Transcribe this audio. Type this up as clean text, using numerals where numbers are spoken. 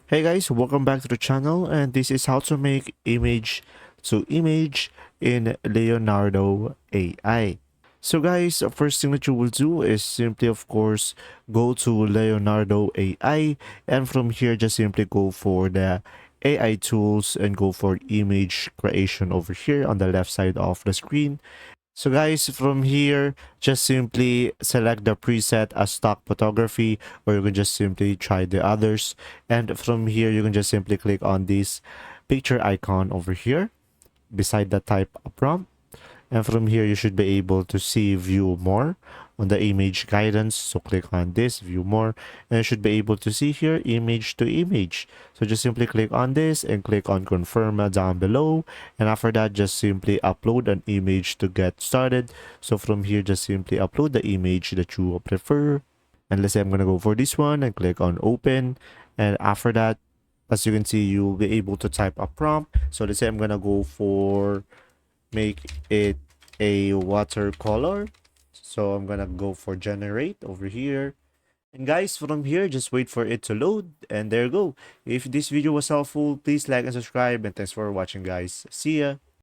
Hey guys, welcome back to the channel, and this is how to make image to image in Leonardo AI. So guys, the first thing that you will do is simply of course go to Leonardo AI, and from here just simply go for the AI tools and go for image creation over here on the left side of the screen. So guys, from here, just simply select the preset as stock photography, or you can just simply try the others. And from here, you can just simply click on this picture icon over here beside the type prompt. And from here, you should be able to see view more on the image guidance. So click on this, view more, and you should be able to see here image to image. So just simply click on this and click on confirm down below. And after that, just simply upload an image to get started. So from here, just simply upload the image that you prefer. And let's say I'm going to go for this one and click on open. And after that, as you can see, you'll be able to type a prompt. So let's say I'm going to go for make it a watercolor. So I'm gonna go for generate over here. And guys, from here, just wait for it to load. And there you go. If this video was helpful, please like and subscribe. And thanks for watching, guys. See ya.